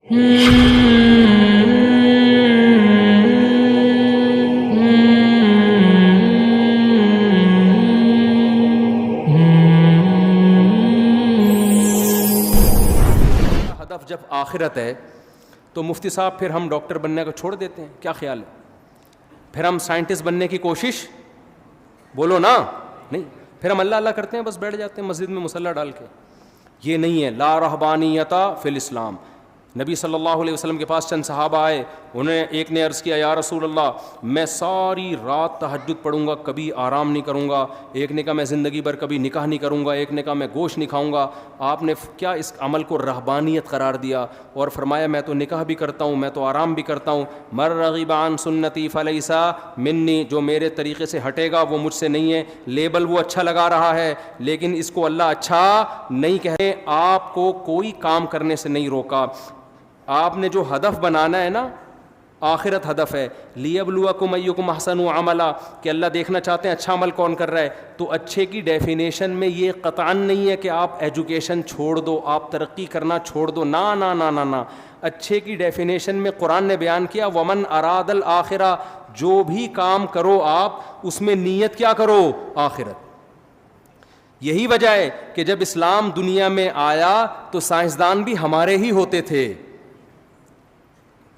ہدف جب آخرت ہے تو مفتی صاحب پھر ہم ڈاکٹر بننے کو چھوڑ دیتے ہیں؟ کیا خیال ہے؟ پھر ہم سائنٹسٹ بننے کی کوشش، بولو نا، نہیں، پھر ہم اللہ اللہ کرتے ہیں، بس بیٹھ جاتے ہیں مسجد میں مصلی ڈال کے. یہ نہیں ہے. لا رہبانیت فی الاسلام. نبی صلی اللہ علیہ وسلم کے پاس چند صحابہ آئے، انہیں ایک نے عرض کیا یا رسول اللہ میں ساری رات تہجد پڑھوں گا، کبھی آرام نہیں کروں گا. ایک نے کہا میں زندگی بھر کبھی نکاح نہیں کروں گا. ایک نے کہا میں گوشت نہیں کھاؤں گا. آپ نے کیا اس عمل کو رہبانیت قرار دیا اور فرمایا میں تو نکاح بھی کرتا ہوں، میں تو آرام بھی کرتا ہوں. مر رغب عن سنتی فلیس منی، جو میرے طریقے سے ہٹے گا وہ مجھ سے نہیں ہے. لیبل وہ اچھا لگا رہا ہے لیکن اس کو اللہ اچھا نہیں کہے. آپ کو کوئی کام کرنے سے نہیں روکا. آپ نے جو ہدف بنانا ہے نا، آخرت ہدف ہے. لیبلوکم ایکم احسن عملا، کہ اللہ دیکھنا چاہتے ہیں اچھا عمل کون کر رہا ہے. تو اچھے کی ڈیفینیشن میں یہ قطعاً نہیں ہے کہ آپ ایجوکیشن چھوڑ دو، آپ ترقی کرنا چھوڑ دو. نا نا نا نا نا. اچھے کی ڈیفینیشن میں قرآن نے بیان کیا ومن اراد الآخرہ، جو بھی کام کرو آپ اس میں نیت کیا کرو؟ آخرت. یہی وجہ ہے کہ جب اسلام دنیا میں آیا تو سائنسدان بھی ہمارے ہی ہوتے تھے.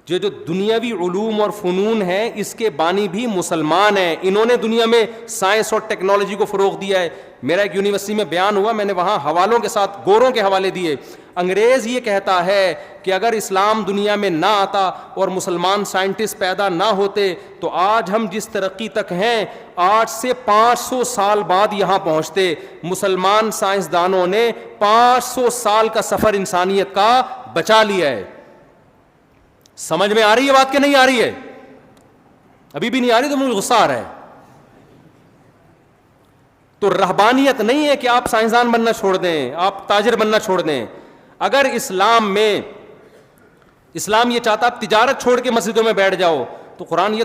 جو دنیاوی علوم اور فنون ہیں اس کے بانی بھی مسلمان ہیں. انہوں نے دنیا میں سائنس اور ٹیکنالوجی کو فروغ دیا ہے. میرا ایک یونیورسٹی میں بیان ہوا، میں نے وہاں حوالوں کے ساتھ گوروں کے حوالے دیے. انگریز یہ کہتا ہے کہ اگر اسلام دنیا میں نہ آتا اور مسلمان سائنٹسٹ پیدا نہ ہوتے تو آج ہم جس ترقی تک ہیں 8 سے 500 سال بعد یہاں پہنچتے. مسلمان سائنسدانوں نے 500 سال کا سفر انسانیت کا بچا لیا ہے. سمجھ میں آ رہی ہے بات کہ نہیں آ رہی ہے؟ ابھی بھی نہیں آ رہی تو مجھے غصہ آ رہا ہے. تو رہبانیت نہیں ہے کہ آپ سائنسدان بننا چھوڑ دیں، آپ تاجر بننا چھوڑ دیں. اگر اسلام یہ چاہتا آپ تجارت چھوڑ کے مسجدوں میں بیٹھ جاؤ تو قرآن یہ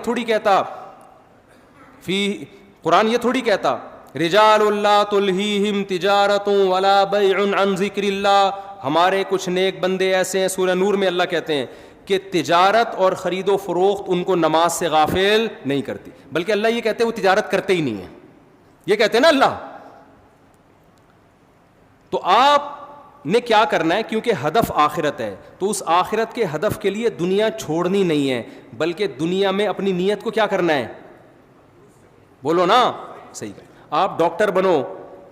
تھوڑی کہتا رجال اللہ تلہیہم تجارت ولا بیع عن ذکر اللہ. ہمارے کچھ نیک بندے ایسے ہیں، سورہ نور میں اللہ کہتے ہیں کہ تجارت اور خرید و فروخت ان کو نماز سے غافل نہیں کرتی. بلکہ اللہ یہ کہتے ہیں وہ تجارت کرتے ہی نہیں ہیں. یہ کہتے ہیں نا اللہ. تو آپ نے کیا کرنا ہے؟ کیونکہ ہدف آخرت ہے تو اس آخرت کے ہدف کے لیے دنیا چھوڑنی نہیں ہے، بلکہ دنیا میں اپنی نیت کو کیا کرنا ہے؟ بولو نا، صحیح. آپ ڈاکٹر بنو،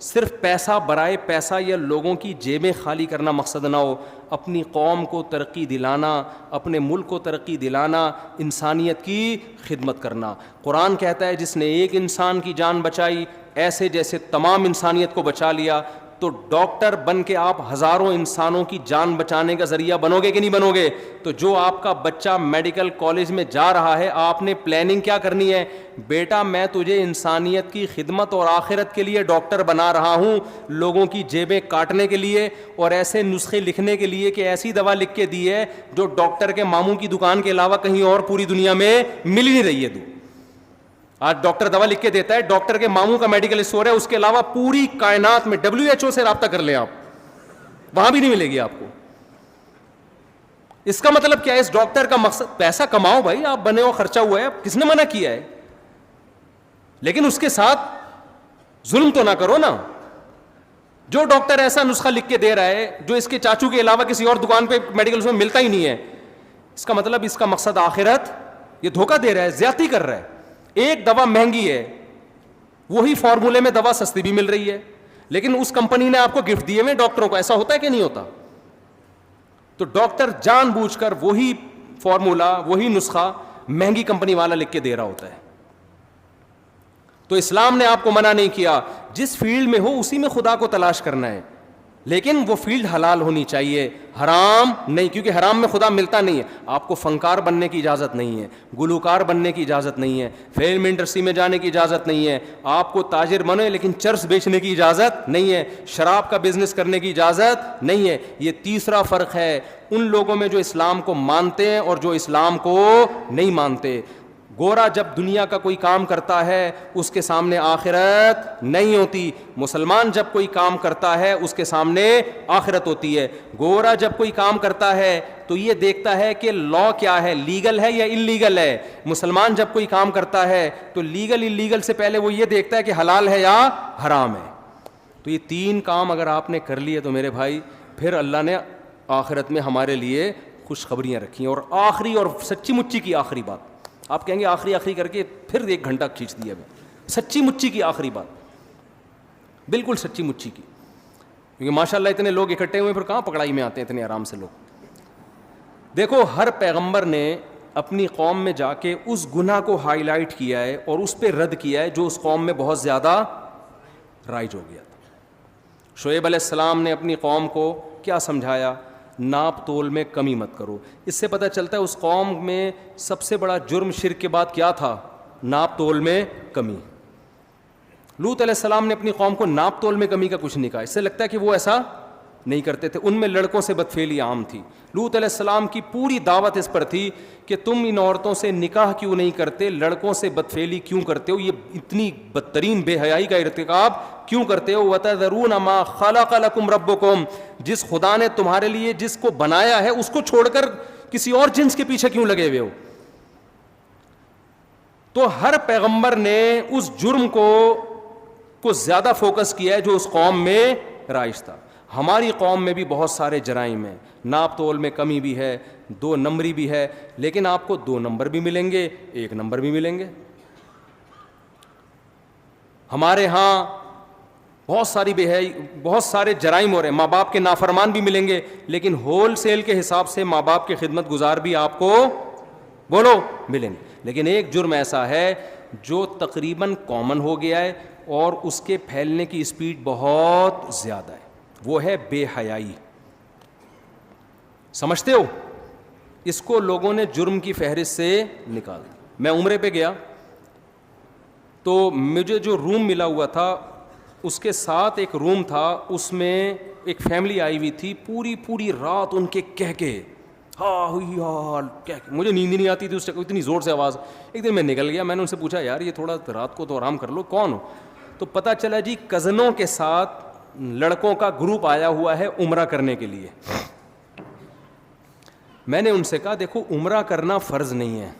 صرف پیسہ برائے پیسہ یا لوگوں کی جیبیں خالی کرنا مقصد نہ ہو. اپنی قوم کو ترقی دلانا، اپنے ملک کو ترقی دلانا، انسانیت کی خدمت کرنا. قرآن کہتا ہے جس نے ایک انسان کی جان بچائی ایسے جیسے تمام انسانیت کو بچا لیا. تو ڈاکٹر بن کے آپ ہزاروں انسانوں کی جان بچانے کا ذریعہ بنو گے کہ نہیں بنو گے؟ تو جو آپ کا بچہ میڈیکل کالج میں جا رہا ہے آپ نے پلاننگ کیا کرنی ہے؟ بیٹا میں تجھے انسانیت کی خدمت اور آخرت کے لیے ڈاکٹر بنا رہا ہوں، لوگوں کی جیبیں کاٹنے کے لیے اور ایسے نسخے لکھنے کے لیے کہ ایسی دوا لکھ کے دی ہے جو ڈاکٹر کے ماموں کی دکان کے علاوہ کہیں اور پوری دنیا میں مل ہی نہیں رہی ہے. آج ڈاکٹر دوا لکھ کے دیتا ہے، ڈاکٹر کے ماموں کا میڈیکل اسٹور ہے، اس کے علاوہ پوری کائنات میں WHO سے رابطہ کر لیں آپ، وہاں بھی نہیں ملے گی آپ کو. اس کا مطلب کیا ہے؟ اس ڈاکٹر کا مقصد پیسہ کماؤ. بھائی آپ بنے ہو، خرچہ ہوا ہے، کس نے منع کیا ہے؟ لیکن اس کے ساتھ ظلم تو نہ کرو نا. جو ڈاکٹر ایسا نسخہ لکھ کے دے رہا ہے جو اس کے چاچو کے علاوہ کسی اور دکان پہ میڈیکل میں ملتا ہی نہیں ہے، اس کا مطلب اس کا مقصد آخرت، یہ دھوکہ دے رہا ہے، زیادتی کر رہا ہے. ایک دوا مہنگی ہے، وہی فارمولے میں دوا سستی بھی مل رہی ہے، لیکن اس کمپنی نے آپ کو گفٹ دیے ہوئے ڈاکٹروں کو. ایسا ہوتا ہے کہ نہیں ہوتا؟ تو ڈاکٹر جان بوجھ کر وہی فارمولا، وہی نسخہ مہنگی کمپنی والا لکھ کے دے رہا ہوتا ہے. تو اسلام نے آپ کو منع نہیں کیا، جس فیلڈ میں ہو اسی میں خدا کو تلاش کرنا ہے، لیکن وہ فیلڈ حلال ہونی چاہیے، حرام نہیں، کیونکہ حرام میں خدا ملتا نہیں ہے. آپ کو فنکار بننے کی اجازت نہیں ہے، گلوکار بننے کی اجازت نہیں ہے، فلم انڈسٹری میں جانے کی اجازت نہیں ہے. آپ کو تاجر بنے لیکن چرس بیچنے کی اجازت نہیں ہے، شراب کا بزنس کرنے کی اجازت نہیں ہے. یہ تیسرا فرق ہے ان لوگوں میں جو اسلام کو مانتے ہیں اور جو اسلام کو نہیں مانتے. گورا جب دنیا کا کوئی کام کرتا ہے اس کے سامنے آخرت نہیں ہوتی. مسلمان جب کوئی کام کرتا ہے اس کے سامنے آخرت ہوتی ہے. گورا جب کوئی کام کرتا ہے تو یہ دیکھتا ہے کہ لا کیا ہے, لیگل ہے یا انلیگل ہے. مسلمان جب کوئی کام کرتا ہے تو لیگل انلیگل سے پہلے وہ یہ دیکھتا ہے کہ حلال ہے یا حرام ہے. تو یہ 3 کام اگر آپ نے کر لیے تو میرے بھائی پھر اللہ نے آخرت میں ہمارے لیے خوشخبریاں رکھی ہیں. اور آخری اور سچی مچی کی آخری بات, آپ کہیں گے آخری کر کے پھر 1 گھنٹہ کھینچ دیا. سچی مچی کی آخری بات, بالکل سچی مچی کی, کیونکہ ماشاء اللہ اتنے لوگ اکٹھے ہوئے پھر کہاں پکڑائی میں آتے ہیں اتنے آرام سے لوگ. دیکھو ہر پیغمبر نے اپنی قوم میں جا کے اس گناہ کو ہائی لائٹ کیا ہے اور اس پہ رد کیا ہے جو اس قوم میں بہت زیادہ رائج ہو گیا تھا. شعیب علیہ السلام نے اپنی قوم کو کیا سمجھایا؟ ناپ تول میں کمی مت کرو. اس سے پتہ چلتا ہے اس قوم میں سب سے بڑا جرم شرک کے بعد کیا تھا؟ ناپ تول میں کمی. لوط علیہ السلام نے اپنی قوم کو ناپ تول میں کمی کا کچھ نہیں کہا. اس سے لگتا ہے کہ وہ ایسا نہیں کرتے تھے. ان میں لڑکوں سے بدفعلی عام تھی. لوط علیہ السلام کی پوری دعوت اس پر تھی کہ تم ان عورتوں سے نکاح کیوں نہیں کرتے, لڑکوں سے بدفعلی کیوں کرتے ہو, یہ اتنی بدترین بے حیائی کا ارتکاب کیوں کرتے ہو. وَتَذَرُونَ مَا خَلَقَ لَكُمْ رَبُّكُمْ, جس خدا نے تمہارے لیے جس کو بنایا ہے اس کو چھوڑ کر کسی اور جنس کے پیچھے کیوں لگے ہوئے ہو. تو ہر پیغمبر نے اس جرم کو زیادہ فوکس کیا ہے جو اس قوم میں رائج تھا. ہماری قوم میں بھی بہت سارے جرائم ہیں, ناپ تول میں کمی بھی ہے, 2 نمبری بھی ہے, لیکن آپ کو 2 نمبر بھی ملیں گے, 1 نمبر بھی ملیں گے. ہمارے ہاں بہت سارے جرائم ہو رہے ہیں, ماں باپ کے نافرمان بھی ملیں گے, لیکن ہول سیل کے حساب سے ماں باپ کے خدمت گزار بھی آپ کو بولو ملیں گے. لیکن ایک جرم ایسا ہے جو تقریباً کامن ہو گیا ہے اور اس کے پھیلنے کی اسپیڈ بہت زیادہ ہے, وہ ہے بے حیائی. سمجھتے ہو؟ اس کو لوگوں نے جرم کی فہرست سے نکال دیا. میں عمرے پہ گیا تو مجھے جو روم ملا ہوا تھا اس کے ساتھ ایک روم تھا, اس میں ایک فیملی آئی ہوئی تھی. پوری رات ان کے کہہ مجھے نیند ہی نہیں آتی تھی اس ٹائم, اتنی زور سے آواز. ایک دن میں نکل گیا, میں نے ان سے پوچھا یار یہ تھوڑا رات کو تو آرام کر لو, کون ہو؟ تو پتہ چلا جی کزنوں کے ساتھ لڑکوں کا گروپ آیا ہوا ہے عمرہ کرنے کے لیے. میں نے ان سے کہا دیکھو عمرہ کرنا فرض نہیں ہے,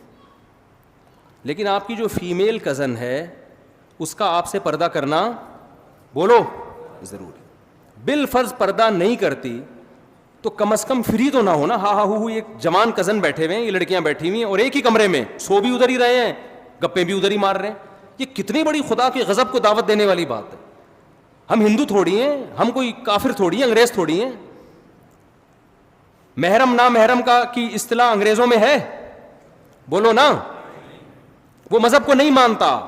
لیکن آپ کی جو فیمیل کزن ہے اس کا آپ سے پردہ کرنا بولو ضروری. بالفرض پردہ نہیں کرتی تو کم از کم فری تو نہ ہونا. ایک جوان کزن بیٹھے ہوئے ہیں, یہ لڑکیاں بیٹھی ہوئی ہیں اور ایک ہی کمرے میں, سو بھی ادھر ہی رہے ہیں, گپیں بھی ادھر ہی مار رہے ہیں. یہ کتنی بڑی خدا کے غضب کو دعوت دینے والی بات ہے. ہم ہندو تھوڑی ہیں, ہم کوئی کافر تھوڑی ہیں, انگریز تھوڑی ہیں. محرم نا محرم کی اصطلاح انگریزوں میں ہے؟ بولو نا. وہ مذہب کو نہیں مانتا,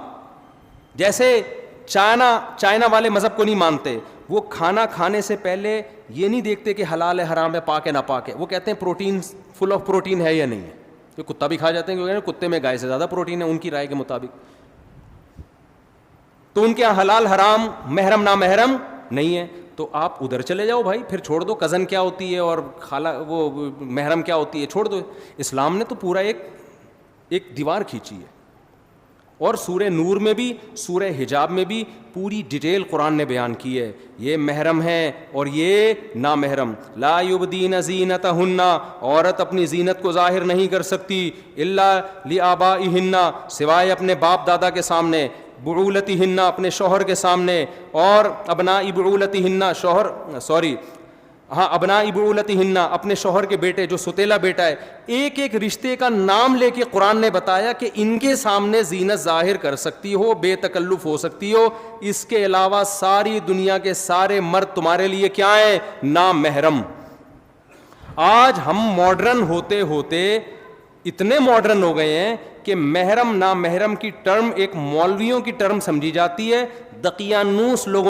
جیسے چائنا والے مذہب کو نہیں مانتے. وہ کھانا کھانے سے پہلے یہ نہیں دیکھتے کہ حلال ہے حرام ہے پاک ہے نہ پاک ہے, وہ کہتے ہیں پروٹین فل آف پروٹین ہے یا نہیں ہے. یہ کتا بھی کھا جاتے ہیں کیونکہ کتے میں گائے سے زیادہ پروٹین ہے ان کی رائے کے مطابق. تو ان کے یہاں حلال حرام محرم نا محرم نہیں ہے. تو آپ ادھر چلے جاؤ بھائی, پھر چھوڑ دو کزن کیا ہوتی ہے اور خالہ وہ محرم کیا ہوتی ہے, چھوڑ دو. اسلام نے تو پورا ایک دیوار کھینچی ہے. اور سورہ نور میں بھی سورہ حجاب میں بھی پوری ڈیٹیل قرآن نے بیان کی ہے. یہ محرم ہے اور یہ نامحرم. لا یبدین زینتہن, عورت اپنی زینت کو ظاہر نہیں کر سکتی الا لآبائہن, سوائے اپنے باپ دادا کے سامنے, بعولتہن, اپنے شوہر کے سامنے, اور ابناء بعولتہن, ابناء بعولتہن, اپنے شوہر کے بیٹے جو ستیلا بیٹا ہے. ایک ایک رشتے کا نام لے کے قرآن نے بتایا کہ ان کے سامنے زینت ظاہر کر سکتی ہو, بے تکلف ہو سکتی ہو. اس کے علاوہ ساری دنیا کے سارے مرد تمہارے لیے کیا ہیں؟ نامحرم. آج ہم ماڈرن ہوتے ہوتے اتنے ماڈرن ہو گئے ہیں کہ محرم نامحرم کی ٹرم ایک مولویوں کی ٹرم سمجھی جاتی ہے. دقیانوس لوگوں